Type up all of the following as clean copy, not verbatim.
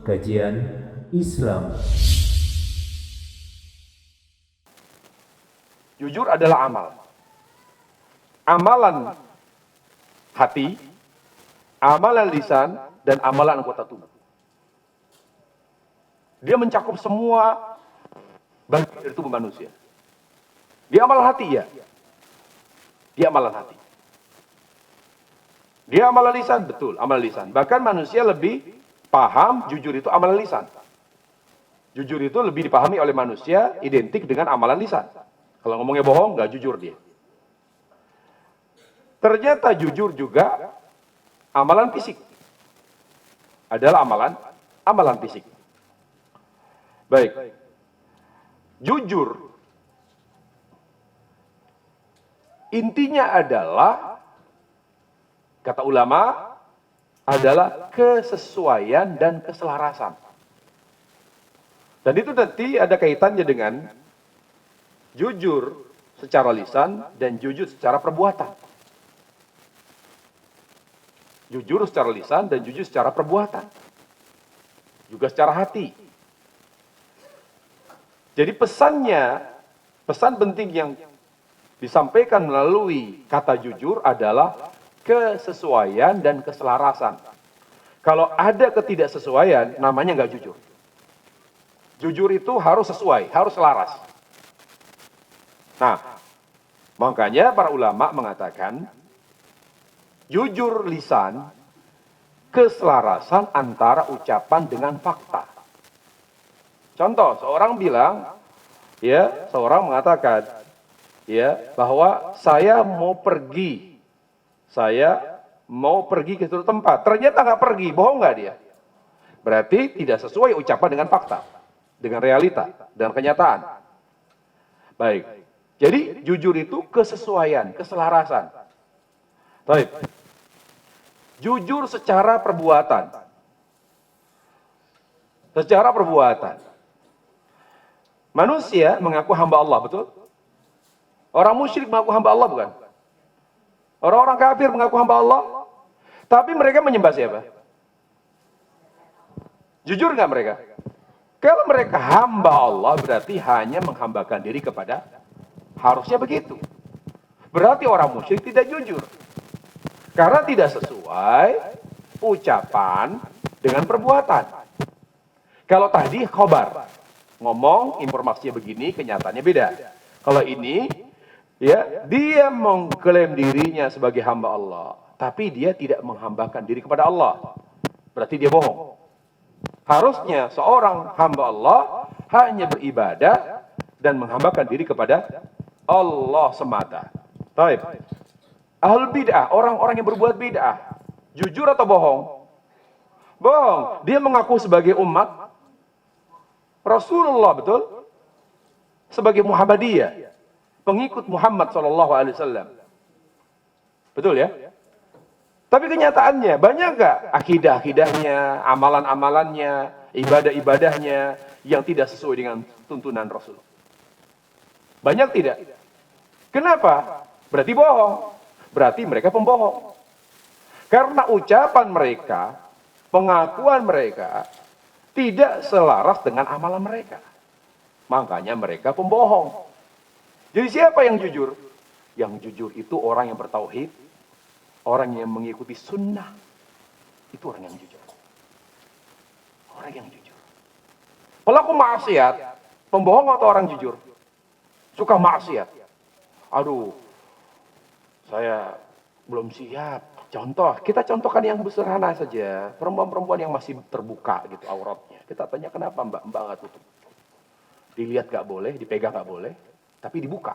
Kajian Islam. Jujur adalah amal. Amalan hati, amalan lisan, dan amalan anggota tubuh. Dia mencakup semua bagian dari tubuh manusia. Dia amalan hati, ya. Dia amalan hati. Dia amalan lisan, betul, amalan lisan. Bahkan manusia lebih paham jujur itu amalan lisan. Jujur itu lebih dipahami oleh manusia identik dengan amalan lisan. Kalau ngomongnya bohong, nggak jujur dia. Ternyata jujur juga amalan fisik. Adalah amalan fisik. Baik. Jujur intinya adalah, kata ulama, adalah kesesuaian dan keselarasan. Dan itu nanti ada kaitannya dengan jujur secara lisan dan jujur secara perbuatan. Jujur secara lisan dan jujur secara perbuatan. Juga secara hati. Jadi pesan penting yang disampaikan melalui kata jujur adalah kesesuaian dan keselarasan. Kalau ada ketidaksesuaian, namanya nggak jujur. Jujur itu harus sesuai, harus selaras. Nah, makanya para ulama mengatakan, jujur lisan, keselarasan antara ucapan dengan fakta. Contoh, seorang mengatakan, bahwa saya mau pergi ke suatu tempat. Ternyata nggak pergi, bohong nggak dia? Berarti tidak sesuai ucapan dengan fakta, dengan realita, dan kenyataan. Baik, jadi jujur itu kesesuaian, keselarasan. Baik, jujur secara perbuatan. Secara perbuatan. Manusia mengaku hamba Allah, betul? Orang musyrik mengaku hamba Allah, bukan? Orang-orang kafir mengaku hamba Allah, tapi mereka menyembah siapa? Jujur nggak mereka? Kalau mereka hamba Allah, berarti hanya menghambakan diri kepada, harusnya begitu. Berarti orang musyrik tidak jujur. Karena tidak sesuai ucapan dengan perbuatan. Kalau tadi khobar, ngomong informasinya begini, kenyataannya beda. Kalau ini, dia mengklaim dirinya sebagai hamba Allah, tapi dia tidak menghambakan diri kepada Allah. Berarti dia bohong. Harusnya seorang hamba Allah hanya beribadah dan menghambakan diri kepada Allah semata. Taib. Ahlul bid'ah, orang-orang yang berbuat bid'ah, jujur atau bohong? Bohong. Dia mengaku sebagai umat Rasulullah, betul? Sebagai Muhammadiyah, pengikut Muhammad SAW. Betul ya? Tapi kenyataannya, banyak nggak akidah-akidahnya, amalan-amalannya, ibadah-ibadahnya yang tidak sesuai dengan tuntunan Rasul? Banyak tidak? Kenapa? Berarti bohong. Berarti mereka pembohong. Karena ucapan mereka, pengakuan mereka, tidak selaras dengan amalan mereka. Makanya mereka pembohong. Jadi siapa yang jujur? Yang jujur itu orang yang bertauhid, orang yang mengikuti sunnah. Itu orang yang jujur. Orang yang jujur. Pelaku maksiat, pembohong atau orang jujur? Suka maksiat. Aduh, saya belum siap. Contoh, kita contohkan yang sederhana saja. Perempuan-perempuan yang masih terbuka gitu auratnya. Kita tanya kenapa mbak nggak tutup? Dilihat nggak boleh, dipegang nggak boleh, tapi dibuka.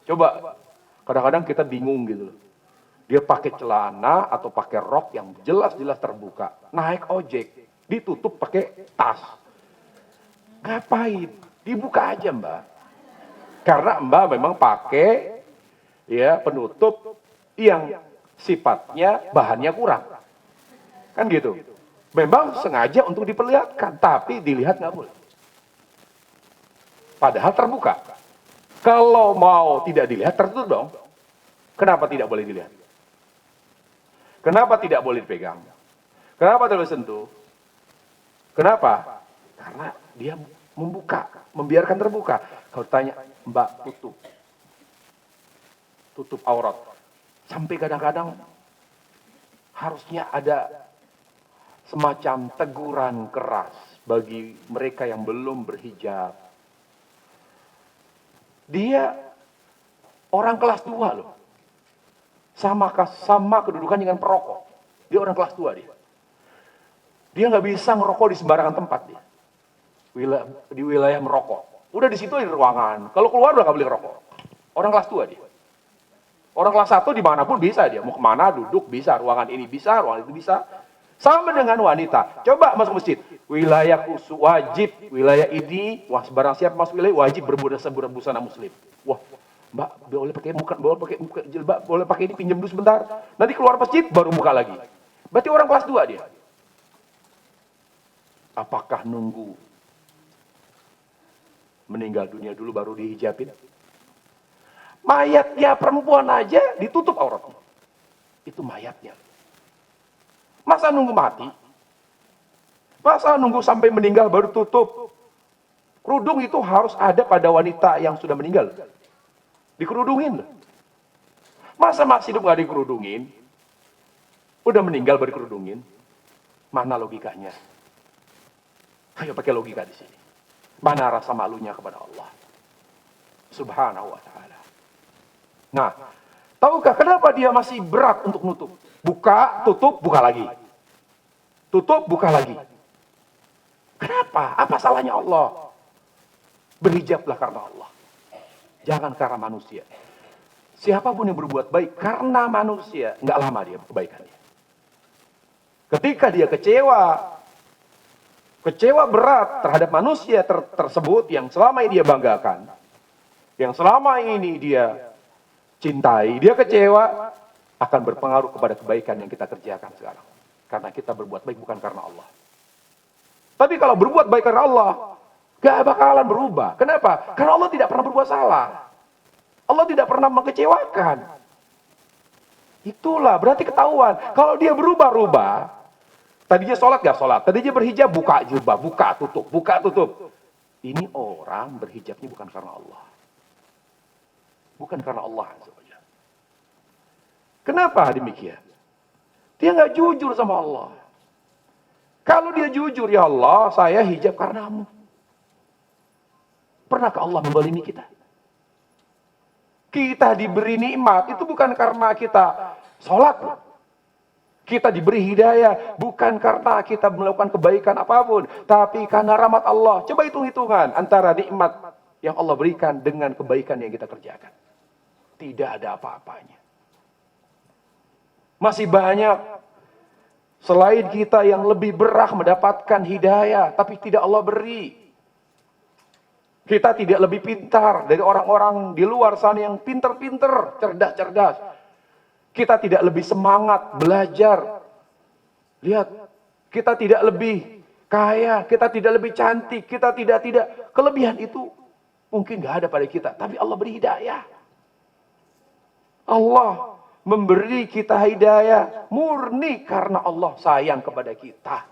Coba, kadang-kadang kita bingung gitu. Dia pakai celana atau pakai rok yang jelas-jelas terbuka. Naik ojek, ditutup pakai tas. Ngapain? Dibuka aja mbak. Karena mbak memang pakai penutup yang sifatnya bahannya kurang. Kan gitu. Memang sengaja untuk diperlihatkan, tapi dilihat nggak boleh. Padahal terbuka. Kalau mau tidak dilihat, tertutup dong. Kenapa tidak boleh dilihat? Kenapa tidak boleh dipegang? Kenapa tidak boleh sentuh? Kenapa? Karena dia membuka, membiarkan terbuka. Kalau tanya, Mbak, tutup aurat. Sampai kadang-kadang harusnya ada semacam teguran keras bagi mereka yang belum berhijab. Dia orang kelas 2 loh. Sama kedudukan dengan perokok. Dia orang kelas 2 dia. Dia nggak bisa ngerokok di sembarangan tempat dia. Di wilayah merokok. Udah di situ di ruangan. Kalau keluar udah nggak boleh ngerokok. Orang kelas 2 dia. Orang kelas 1 dimanapun bisa dia. Mau kemana duduk bisa. Ruangan ini bisa, ruangan itu bisa. Sama dengan wanita. Coba masuk masjid. Wilayah khusus wajib. Wilayah ini, wah sebarang siapa masuk wilayah wajib berbusana muslim. Wah, Mbak, boleh pakai jilbab, boleh pakai ini, pinjam dulu sebentar. Nanti keluar masjid baru buka lagi. Berarti orang kelas 2 dia. Apakah nunggu meninggal dunia dulu baru dihijabin? Mayatnya perempuan aja ditutup auratnya. Itu mayatnya. Masa nunggu mati? Masa nunggu sampai meninggal baru tutup? Kerudung itu harus ada pada wanita yang sudah meninggal. Dikerudungin. Masa masih hidup gak dikerudungin? Udah meninggal baru dikerudungin? Mana logikanya? Ayo pakai logika di sini. Mana rasa malunya kepada Allah Subhanahu wa ta'ala. Nah, tahukah kenapa dia masih berat untuk nutup? Buka, tutup, buka lagi. Tutup, buka lagi. Kenapa? Apa salahnya Allah? Berhijablah karena Allah. Jangan karena manusia. Siapapun yang berbuat baik karena manusia, nggak lama dia kebaikannya. Ketika dia kecewa berat terhadap manusia tersebut yang selama ini dia banggakan, yang selama ini dia cintai, dia kecewa, akan berpengaruh kepada kebaikan yang kita kerjakan sekarang. Karena kita berbuat baik bukan karena Allah. Tapi kalau berbuat baik karena Allah, gak bakalan berubah. Kenapa? Karena Allah tidak pernah berbuat salah. Allah tidak pernah mengecewakan. Itulah, berarti ketahuan. Kalau dia berubah-ubah, tadinya sholat gak sholat, tadinya berhijab, buka jilbab, buka tutup. Ini orang berhijabnya bukan karena Allah. Bukan karena Allah. Kenapa demikian? Dia gak jujur sama Allah. Kalau dia jujur, ya Allah, saya hijab karenamu. Pernahkah Allah membalimi kita? Kita diberi nikmat, itu bukan karena kita sholat. Kita diberi hidayah, bukan karena kita melakukan kebaikan apapun. Tapi karena rahmat Allah. Coba hitung-hitungan antara nikmat yang Allah berikan dengan kebaikan yang kita kerjakan. Tidak ada apa-apanya. Masih banyak selain kita yang lebih berhak mendapatkan hidayah, tapi tidak Allah beri. Kita tidak lebih pintar dari orang-orang di luar sana yang pinter-pinter, cerdas-cerdas. Kita tidak lebih semangat belajar. Lihat, kita tidak lebih kaya, kita tidak lebih cantik, kita tidak. Kelebihan itu mungkin gak ada pada kita, tapi Allah beri hidayah. Allah memberi kita hidayah murni karena Allah sayang kepada kita.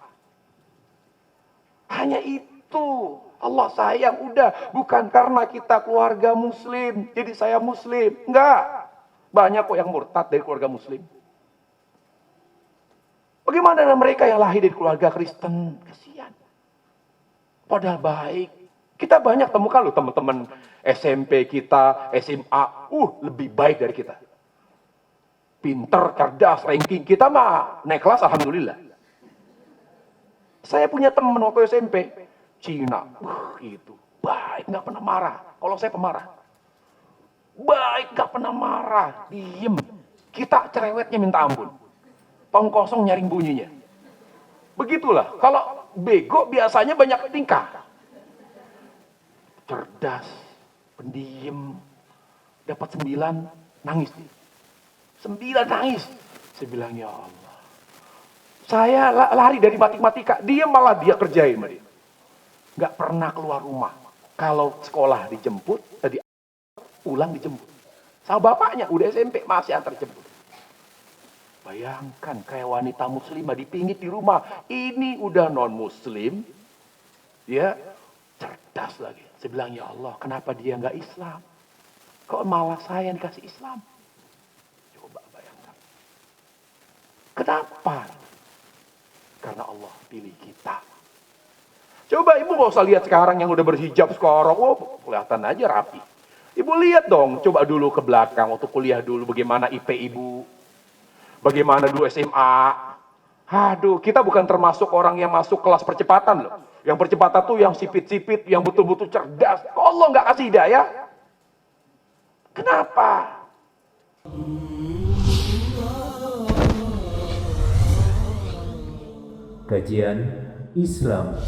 Hanya itu. Allah sayang, udah. Bukan karena kita keluarga muslim, jadi saya muslim. Enggak. Banyak kok yang murtad dari keluarga muslim. Bagaimana dengan mereka yang lahir dari keluarga Kristen? Kasihan. Padahal baik. Kita banyak temukan loh teman-teman SMP kita, SMA. Lebih baik dari kita. Pinter, cerdas, ranking. Kita mah naik kelas, alhamdulillah. Saya punya teman waktu SMP. Cina, itu baik, nggak pernah marah. Kalau saya pemarah, baik, nggak pernah marah, diem. Kita cerewetnya minta ampun, tong kosong nyaring bunyinya. Begitulah. Kalau bego biasanya banyak tingkah. Cerdas, pendiam, dapat 9, nangis. 9 nangis. Saya bilang ya Allah, saya lari dari matematika, dia malah dia kerjain sama dia. Gak pernah keluar rumah. Kalau sekolah dijemput, ulang dijemput. Sama bapaknya, udah SMP masih antar jemput. Bayangkan kayak wanita muslimah dipingit di rumah. Ini udah non muslim. Ya, cerdas lagi. Saya bilang, ya Allah, kenapa dia nggak Islam? Kok malah saya yang dikasih Islam? Coba bayangkan. Kenapa? Karena Allah pilih kita. Coba ibu gak usah lihat sekarang yang udah berhijab sekarang. Oh, kelihatan aja rapi. Ibu lihat dong, coba dulu ke belakang. Waktu kuliah dulu bagaimana IP ibu. Bagaimana dulu SMA. Aduh, kita bukan termasuk orang yang masuk kelas percepatan loh. Yang percepatan tuh yang sipit-sipit, yang betul-betul cerdas. Kok Allah nggak kasih hidayah? Kenapa? Kajian Islam.